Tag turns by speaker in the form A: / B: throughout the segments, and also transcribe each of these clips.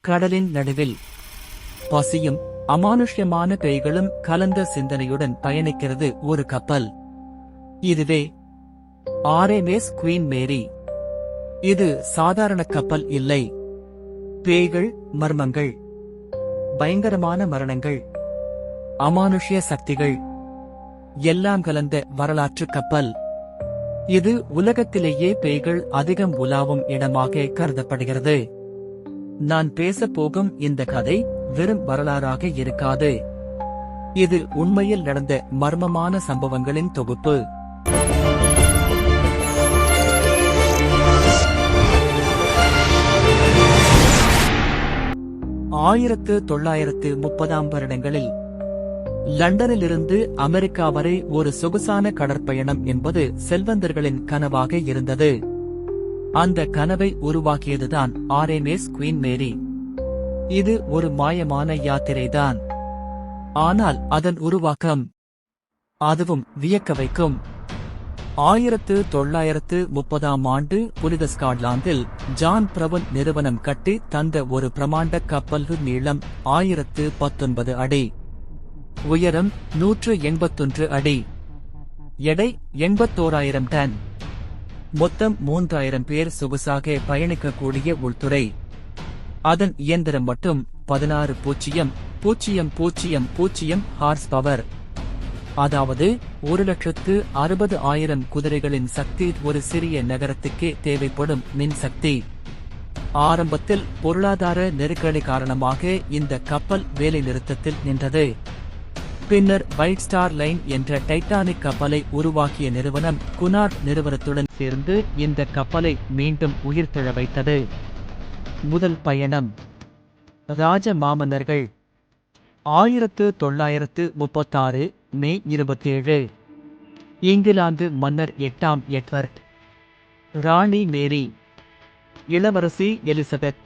A: கடலின் நடுவில் பசியும் அமானுஷ்யமான பேய்களும் கலந்த சிந்தனையுடன் பயணிக்கிறது ஒரு கப்பல். இதுவே ஆர்எம்எஸ் குவீன் மேரி. இது சாதாரண கப்பல் இல்லை. பேய்கள், மர்மங்கள், பயங்கரமான மரணங்கள், அமானுஷ்ய சக்திகள் எல்லாம் கலந்த வரலாற்று கப்பல். இது உலகத்திலேயே பேய்கள் அதிகம் உலாவும் இடமாக கருதப்படுகிறது. நான் பேசப் போகும் இந்த கதை வெறும் வரலாறாக இருக்காது. இது உண்மையில் நடந்த மர்மமான சம்பவங்களின் தொகுப்பு. 1930ஆம் வருடங்களில் லண்டனிலிருந்து அமெரிக்கா வரை ஒரு சொகுசான கடற்பயணம் என்பது செல்வந்தர்களின் கனவாக இருந்தது. அந்த கனவை உருவாக்கியதுதான் ஆர்எம்எஸ் குவீன் மேரி. இது ஒரு மாயமான யாத்திரைதான். ஆனால் அதன் உருவாக்கம் அதுவும் வியக்க வைக்கும். 1930ஆம் ஆண்டு புனித ஸ்காட்லாந்தில் ஜான் பிரவுன் நிறுவனம் கட்டி தந்த ஒரு பிரமாண்ட கப்பல். நீளம் 1019 அடி, உயரம் 181 அடி, எடை 81,000 டன். மொத்தம் 3000 பேர் சொகுசாக பயணிக்கக்கூடிய உள்துறை. அதன் இயந்திரம் மட்டும் 16,000 ஹார்ஸ் பவர், அதாவது 1,60,000 குதிரைகளின் சக்தி. ஒரு சிறிய நகரத்துக்கே தேவைப்படும் மின்சக்தி. ஆரம்பத்தில் பொருளாதார நெருக்கடி காரணமாக இந்த கப்பல் வேலை நிறுத்தத்தில் நின்றது. பின்னர் வைட் ஸ்டார் லைன் என்ற டைட்டானிக் கப்பலை உருவாக்கிய நிறுவனம் குனார்ட் நிறுவனத்துடன் சேர்ந்து இந்த கப்பலை மீண்டும் உயிர்த்தெழ வைத்தது. முதல் பயணம். ராஜ மாமன்னர்கள். 1936 மே 27. இங்கிலாந்து மன்னர் 8ஆம் எட்வர்ட், ராணி மேரி, இளவரசி எலிசபெத்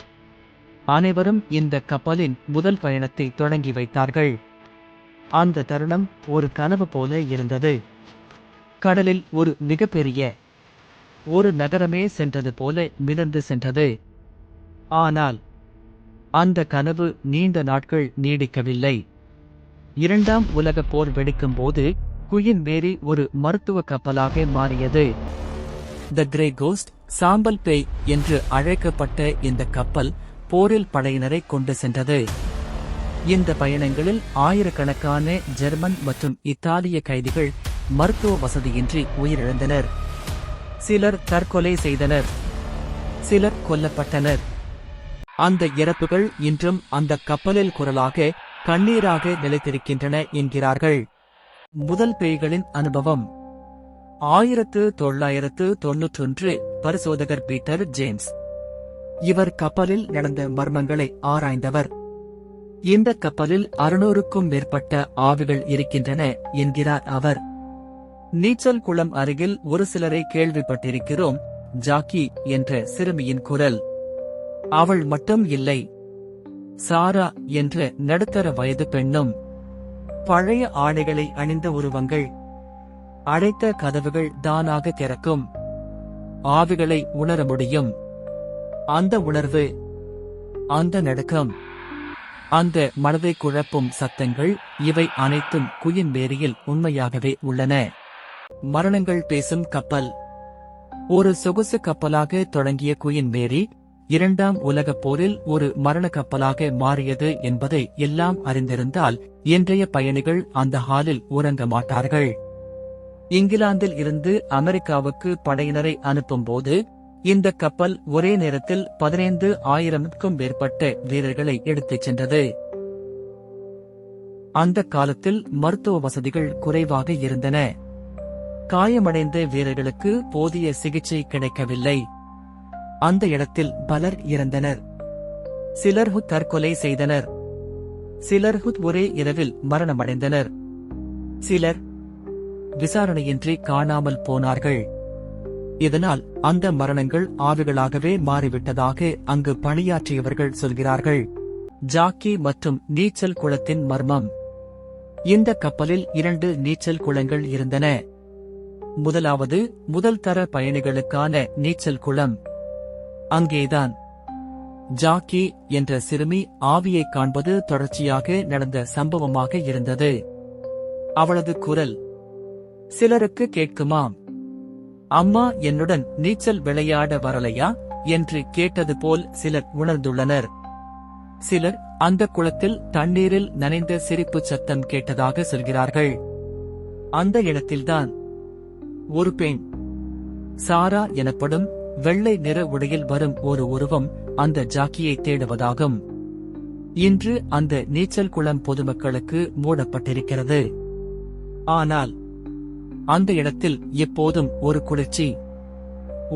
A: அனைவரும் இந்த கப்பலின் முதல் பயணத்தை தொடங்கி வைத்தார்கள். அந்த தருணம் ஒரு கனவு போல இருந்தது. கடலில் ஒரு மிகப்பெரிய ஒரு நகரமே சென்றது போல மிதந்து சென்றது. ஆனால் அந்த கனவு நீண்ட நாட்கள் நீடிக்கவில்லை. 2ஆம் உலகப் போர் வெடிக்கும் போது குயின் மேரி ஒரு மருத்துவ கப்பலாக மாறியது. த கிரே கோஸ்ட், சாம்பல் பேய் என்று அழைக்கப்பட்ட இந்த கப்பல் போரில் படையினரை கொண்டு சென்றது. இந்த பயணங்களில் ஆயிரக்கணக்கான ஜெர்மன் மற்றும் இத்தாலிய கைதிகள் மருத்துவ வசதியின்றி உயிரிழந்தனர். சிலர் தற்கொலை செய்தனர், சிலர் கொல்லப்பட்டனர். அந்த இறப்புகள் இன்றும் அந்த கப்பலில் குரலாக, கண்ணீராக நிலைத்திருக்கின்றன என்கிறார்கள். முதல் பேய்களின் அனுபவம். 1991 பரிசோதகர் பீட்டர் ஜேம்ஸ். இவர் கப்பலில் நடந்த மர்மங்களை ஆராய்ந்தவர். இந்த கப்பலில் 600க்கும் மேற்பட்ட ஆவிகள் இருக்கின்றன என்கிறார் அவர். நீச்சல் குளம் அருகில் ஒரு சிலரை கேள்விப்பட்டிருக்கிறோம். ஜாக்கி என்ற சிறுமியின் குரல். அவள் மட்டும் இல்லை, சாரா என்ற நடுத்தர வயது பெண்ணும். பழைய ஆடைகளை அணிந்த உருவங்கள். அடைத்த கதவுகள் தானாக திறக்கும். ஆவிகளை உணர முடியும். அந்த உணர்வு, அந்த நடுக்கம், அந்த மனதை குழப்பும் சத்தங்கள், இவை அனைத்தும் குயின் மேரியில் உண்மையாகவே உள்ளன. மரணங்கள் பேசும் கப்பல். ஒரு சொகுசு கப்பலாக தொடங்கிய குயின் மேரி 2ஆம் உலகப் போரில் ஒரு மரண கப்பலாக மாறியது என்பதை எல்லாம் அறிந்திருந்தால் இன்றைய பயணிகள் அந்த ஹாலில் உறங்க மாட்டார்கள். இங்கிலாந்தில் இருந்து அமெரிக்காவுக்கு படையினரை அனுப்பும்போது இந்த கப்பல் ஒரே நேரத்தில் 15,000க்கும் மேற்பட்ட வீரர்களை எடுத்துச் சென்றது. அந்த காலத்தில் மருத்துவ வசதிகள் குறைவாக இருந்தன. காயமடைந்த வீரர்களுக்கு போதிய சிகிச்சை கிடைக்கவில்லை. அந்த இடத்தில் பலர் இறந்தனர். சிலர் தற்கொலை செய்தனர். சிலர் ஒரே இரவில் மரணமடைந்தனர். சிலர் விசாரணையின்றி காணாமல் போனார்கள். இதனால் அந்த மரணங்கள் ஆவிகளாகவே மாறிவிட்டதாக அங்கு பணியாற்றியவர்கள் சொல்கிறார்கள். ஜாக்கி மற்றும் நீச்சல் குளத்தின் மர்மம். இந்த கப்பலில் 2 நீச்சல் குளங்கள் இருந்தன. முதலாவது முதல் தர பயணிகளுக்கான நீச்சல் குளம். அங்கேதான் ஜாக்கி என்ற சிறுமி ஆவியை காண்பது தொடர்ச்சியாக நடந்த சம்பவமாக இருந்தது. அவளது குரல் சிலருக்கு கேட்குமாம். அம்மா என்னுடன் நீச்சல் விளையாட வரலையா என்று கேட்டது போல் சிலர் உணர்ந்துள்ளனர். சிலர் அந்த குளத்தில் தண்ணீரில் நனைந்த சிரிப்பு சத்தம் கேட்டதாக சொல்கிறார்கள். அந்த இடத்தில்தான் ஒரு பெண், சாரா எனப்படும் வெள்ளை நிற உடையில் வரும் ஒரு உருவம் அந்த ஜாக்கியை தேடுவதாகும். இன்று அந்த நீச்சல் குளம் பொதுமக்களுக்கு மூடப்பட்டிருக்கிறது. ஆனால் அந்த இடத்தில் எப்போதும் ஒரு குளிர்ச்சி,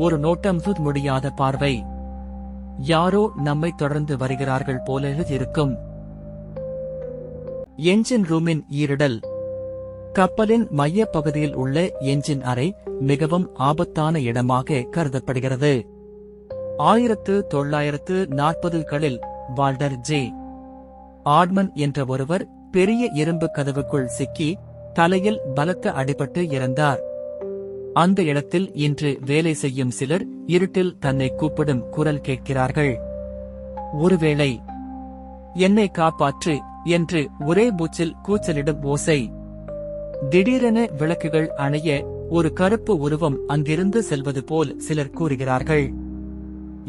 A: ஒரு நோட்டம், முடியாத பார்வை. யாரோ நம்மை தொடர்ந்து வருகிறார்கள் போல இருக்கும். என்ஜின் ரூமின் ஈரிடல். கப்பலின் மைய பகுதியில் உள்ள என்ஜின் அறை மிகவும் ஆபத்தான இடமாக கருதப்படுகிறது. 1940களில் வால்டர் ஜே. ஆட்மன் என்ற ஒருவர் பெரிய இரும்பு கதவுக்குள் சிக்கி தலையில் பலத்த அடிபட்டு இறந்தார். அந்த இடத்தில் இன்று வேலை செய்யும் சிலர் இருட்டில் தன்னை கூப்பிடும் குரல் கேட்கிறார்கள். ஒருவேளை என்னை காப்பாற்று என்று ஒரே மூச்சில் கூச்சலிடும் ஓசை. திடீரென விளக்குகள் அணைய ஒரு கருப்பு உருவம் அங்கிருந்து செல்வது போல் சிலர் கூறுகிறார்கள்.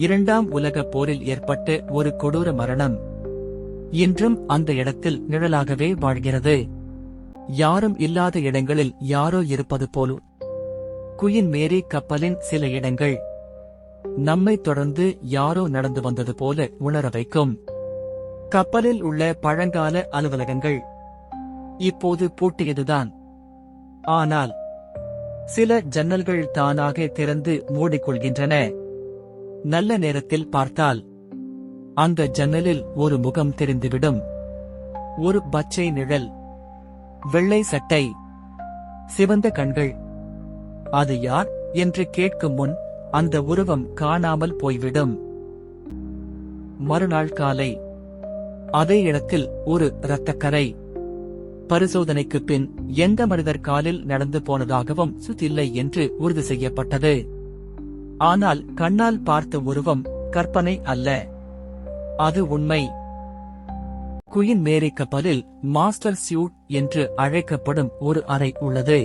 A: 2ஆம் உலகப் போரில் ஏற்பட்ட ஒரு கொடூர மரணம் இன்றும் அந்த இடத்தில் நிழலாகவே வாழ்கிறது. யாரும் இல்லாத இடங்களில் யாரோ இருப்பது போலும். குயின் மேரி கப்பலின் சில இடங்கள் நம்மை தொடர்ந்து யாரோ நடந்து வந்தது போல உணர வைக்கும். கப்பலில் உள்ள பழங்கால அலுவலகங்கள் இப்போது பூட்டியதுதான். ஆனால் சில ஜன்னல்கள் தானாக திறந்து மூடிக்கொள்கின்றன. நல்ல நேரத்தில் பார்த்தால் அந்த ஜன்னலில் ஒரு முகம் தெரிந்துவிடும். ஒரு பச்சை நிழல், வெள்ளை சட்டை, சிவந்த கண்கள். அது யார் என்று கேட்கும் முன் அந்த உருவம் காணாமல் போய்விடும். மறுநாள் காலை அதே இடத்தில் ஒரு இரத்தக்கரை. பரிசோதனைக்கு பின் எந்த மனிதர் காலில் நடந்து போனதாகவும் இல்லை என்று உறுதி செய்யப்பட்டது. ஆனால் கண்ணால் பார்த்த உருவம் கற்பனை அல்ல, அது உண்மை. குயின் மேரி கப்பலில் மாஸ்டர் சூட் என்று அழைக்கப்படும் ஒரு அறை உள்ளது.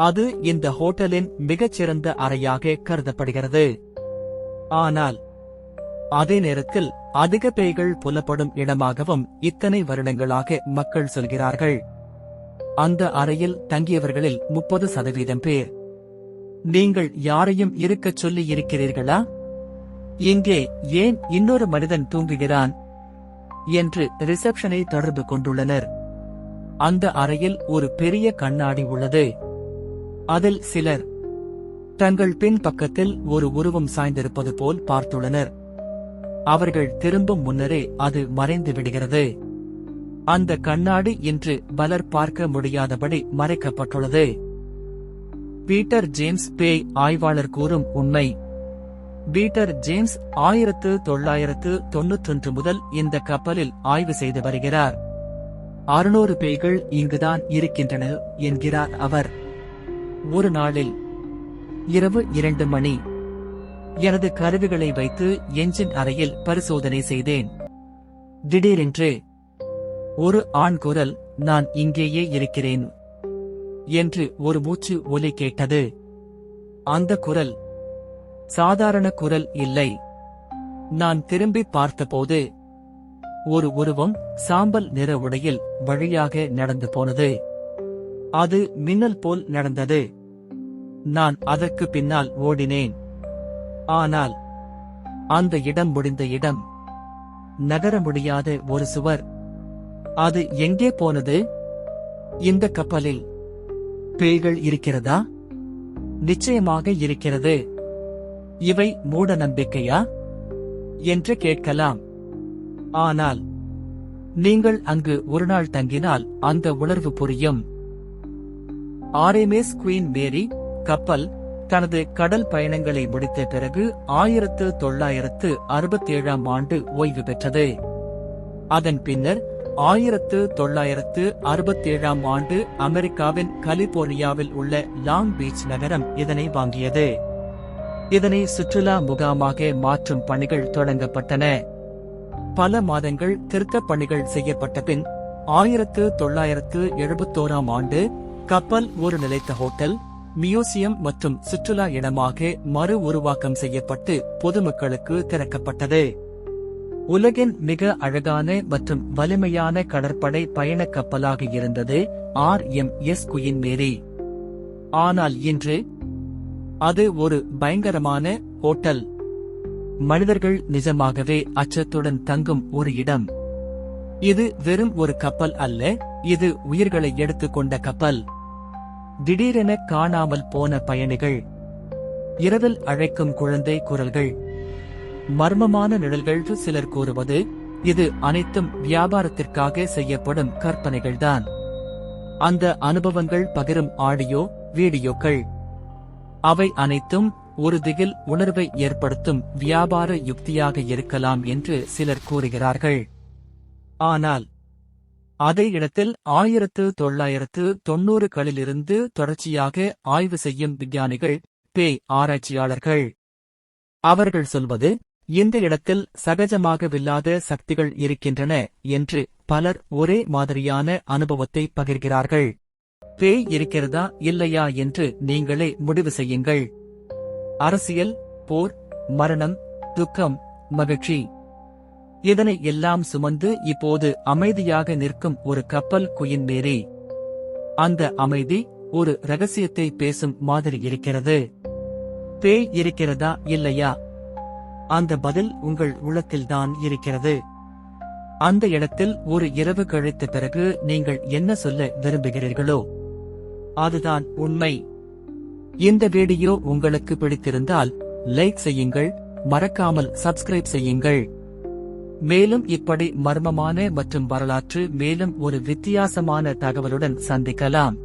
A: அது இந்த ஹோட்டலின் மிகச்சிறந்த அறையாக கருதப்படுகிறது. ஆனால் அதே நேரத்தில் அதிக பேய்கள் புலப்படும் இடமாகவும் இத்தனை வருடங்களாக மக்கள் சொல்கிறார்கள். அந்த அறையில் தங்கியவர்களில் 30% பேர் நீங்கள் யாரையும் இருக்கச் சொல்லி இருக்கிறீர்களா? இங்கே ஏன் இன்னொரு மனிதன் தூங்குகிறான் என்று ரிசப்ஷனை தொடர்பு கொண்டுள்ளனர். அந்த அறையில் ஒரு பெரிய கண்ணாடி உள்ளது. அதில் சிலர் தங்கள் பின் பக்கத்தில் ஒரு உருவம் சாய்ந்திருப்பது போல் பார்த்துள்ளனர். அவர்கள் திரும்பும் முன்னரே அது மறைந்து விடுகிறது. அந்த கண்ணாடி இன்று பலர் பார்க்க முடியாதபடி மறைக்கப்பட்டுள்ளது. பீட்டர் ஜேம்ஸ் பேய் ஆய்வாளர் கூறும் உண்மை. பீட்டர் ஜேம்ஸ் 1991 முதல் இந்த கப்பலில் ஆய்வு செய்து வருகிறார். 600 பேய்கள் இங்குதான் இருக்கின்றன என்கிறார் அவர். ஒரு நாளில் இரவு 2 மணி எனது கருவிகளை வைத்து என்ஜின் அறையில் பரிசோதனை செய்தேன். திடீரென்று ஒரு ஆண் குரல், நான் இங்கேயே இருக்கிறேன் என்று ஒரு மூச்சு ஒலி கேட்டது. அந்த குரல் சாதாரண குரல் இல்லை. நான் திரும்பி பார்த்தபோது ஒரு உருவம் சாம்பல் நிற உடையில் வழியாக நடந்து போனது. அது மின்னல் போல் நடந்தது. நான் அதற்கு பின்னால் ஓடினேன். ஆனால் அந்த இடம் முடிந்த இடம், நகர முடியாத ஒரு சுவர். அது எங்கே போனது? இந்த கப்பலில் பேய்கள் இருக்கிறதா? நிச்சயமாக இருக்கிறது. இவை மூட நம்பிக்கையா என்று கேட்கலாம். ஆனால் நீங்கள் அங்கு ஒரு நாள் தங்கினால் அந்த உணர்வு புரியும். ஆர்எம்எஸ் குயின் மேரி கப்பல் தனது கடல் பயணங்களை முடித்த பிறகு 1967ஆம் ஆண்டு ஓய்வு பெற்றது. அதன் பின்னர் 1967ஆம் ஆண்டு அமெரிக்காவின் கலிபோர்னியாவில் உள்ள லாங் பீச் நகரம் இதனை வாங்கியது. இதனை சுற்றுலா முகாமாக மாற்றும் பணிகள் தொடங்கப்பட்டன. பல மாதங்கள் திருத்தப் பணிகள் செய்யப்பட்ட பின் 1971ஆம் ஆண்டு கப்பல் ஒரு நிலைத்த ஹோட்டல், மியூசியம் மற்றும் சுற்றுலா இடமாக மறு உருவாக்கம் செய்யப்பட்டு பொதுமக்களுக்கு திறக்கப்பட்டது. உலகின் மிக அழகான மற்றும் வலிமையான கடற்படை பயணக் கப்பலாக இருந்தது RMS குயின் மேரி. ஆனால் இன்று அது ஒரு பயங்கரமான ஹோட்டல். மனிதர்கள் நிஜமாகவே அச்சத்துடன் தங்கும் ஒரு இடம். இது வெறும் ஒரு கப்பல் அல்ல, இது உயிர்களை எடுத்துக்கொண்ட கப்பல். திடீரென காணாமல் போன பயணிகள், இரவில் அழைக்கும் குழந்தை குரல்கள், மர்மமான நிழல்கள். சிலர் கூறுவது இது அனைத்தும் வியாபாரத்திற்காக செய்யப்படும் கற்பனைகள்தான். அந்த அனுபவங்கள் பகிரும் ஆடியோ வீடியோக்கள், அவை அனைத்தும் ஒரு திகில் உணர்வை ஏற்படுத்தும் வியாபார யுக்தியாக இருக்கலாம் என்று சிலர் கூறுகிறார்கள். ஆனால் அதே இடத்தில் 1990களிலிருந்து தொடர்ச்சியாக ஆய்வு செய்யும் விஞ்ஞானிகள், பேய் ஆராய்ச்சியாளர்கள், அவர்கள் சொல்வது இந்த இடத்தில் சகஜமாகவில்லாத சக்திகள் இருக்கின்றன என்று. பலர் ஒரே மாதிரியான அனுபவத்தை பகிர்கிறார்கள். பேய் இருக்கிறதா இல்லையா என்று நீங்களே முடிவு செய்யுங்கள். அரசியல், போர், மரணம், துக்கம், மகிழ்ச்சி, இதனை எல்லாம் சுமந்து இப்போது அமைதியாக நிற்கும் ஒரு கப்பல் குயின் மேரி. அந்த அமைதி ஒரு ரகசியத்தை பேசும் மாதிரி இருக்கிறது. பேய் இருக்கிறதா இல்லையா? அந்த பதில் உங்கள் உள்ளத்தில்தான் இருக்கிறது. அந்த இடத்தில் ஒரு இரவு கழித்த பிறகு நீங்கள் என்ன சொல்ல விரும்புகிறீர்களோ அதுதான் உண்மை. இந்த வீடியோ உங்களுக்கு பிடித்திருந்தால் லைக் செய்யுங்கள், மறக்காமல் சப்ஸ்கிரைப் செய்யுங்கள். மேலும் இப்படி மர்மமான மற்றும் வரலாற்று மேலும் ஒரு வித்தியாசமான தகவலுடன் சந்திக்கலாம்.